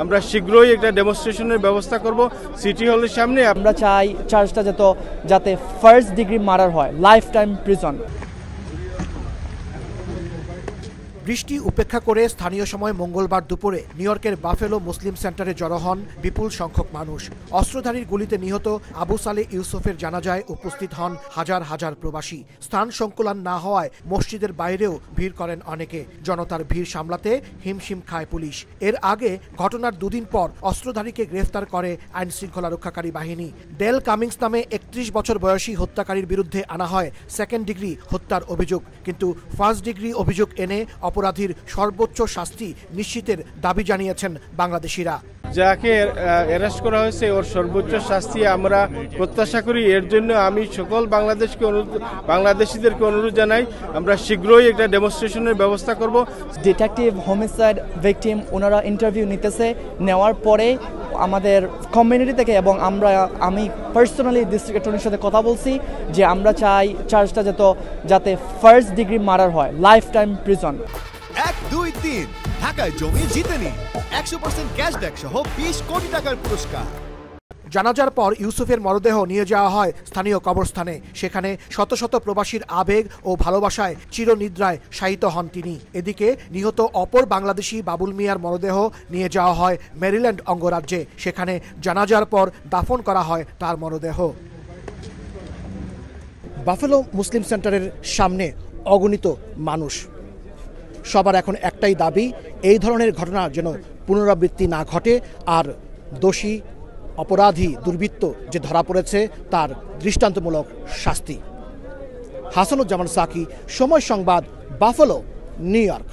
আমরা শীঘ্রই একটা ডেমনস্ট্রেশনের ব্যবস্থা করব সিটি হলের সামনে। আমরা চাই চার্জটা যাতে ফার্স্ট ডিগ্রি মার্ডার হয়, লাইফ টাইম প্রিজন। বৃষ্টি উপেক্ষা করে স্থানীয় সময় মঙ্গলবার দুপুরে নিউ ইয়র্কের বাফেলো মুসলিম সেন্টারে জড়ো হন বিপুল সংখ্যক মানুষ। অস্ত্রধারীর গুলিতে নিহত আবু সালে ইউসুফের জানাজায় উপস্থিত হন হাজার হাজার প্রবাসী। স্থান সংকুলান না হওয়ায় মসজিদের বাইরেও ভিড় করেন অনেকে। জনতার ভিড় সামলাতে হিমশিম খায় পুলিশ। এর আগে ঘটনার দুদিন পর অস্ত্রধারীকে গ্রেফতার করে আইন শৃঙ্খলা রক্ষাকারী বাহিনী। ডেল কামিংস নামে 31 বছর বয়সী হত্যাকারীর বিরুদ্ধে আনা হয় সেকেন্ড ডিগ্রি হত্যার অভিযোগ, কিন্তু ফার্স্ট ডিগ্রি অভিযোগ এনে অপরাধীর সর্বোচ্চ শাস্তি নিশ্চিতের দাবি জানিয়েছেন বাংলাদেশিরা। যাকে অ্যারেস্ট করা হয়েছে ওর সর্বোচ্চ শাস্তি আমরা প্রত্যাশা করি। এর জন্য আমি সকল বাংলাদেশিদেরকে অনুরোধ জানাই, আমরা শীঘ্রই একটা ডেমনস্ট্রেশনের ব্যবস্থা করব। ডিটেকটিভ হোমিসাইড ভিকটিম ওনারা ইন্টারভিউ নিতেছে, নেওয়ার পরে আমাদের কমিউনিটি থেকে এবং আমি পার্সোনালি ডিস্ট্রিক্ট অ্যাটর্নির সাথে কথা বলছি যে আমরা চাই চার্জটা যাতে ফার্স্ট ডিগ্রি মার্ডার হয়, লাইফ টাইম প্রিজন। 1, 2, 3 ঢাকায় জমি জিতে নিন 100% ক্যাশব্যাক সহ 20 কোটি টাকার পুরস্কার। জানাজার পর ইউসুফের মরদেহ নিয়ে যাওয়া হয় স্থানীয় কবরস্থানে। সেখানে শত শত প্রবাসীর আবেগ ও ভালোবাসায় চিরনিদ্রায় শায়িত হন তিনি। এদিকে নিহত অপর বাংলাদেশি বাবুল মিয়ার মরদেহ নিয়ে যাওয়া হয় মেরিল্যান্ড অঙ্গরাজ্যে। সেখানে জানাজার পর দাফন করা হয় তার মরদেহ। বাফেলো মুসলিম সেন্টারের সামনে অগণিত মানুষ। সবার এখন একটাই দাবি, এই ধরনের ঘটনা যেন পুনরাবৃত্তি না ঘটে, আর দোষী অপরাধী দুর্বৃত্ত যে ধরা পড়েছে তার দৃষ্টান্তমূলক শাস্তি। হাসানুজ্জামান সাকি, সময় সংবাদ, বাফেলো, নিউ ইয়র্ক।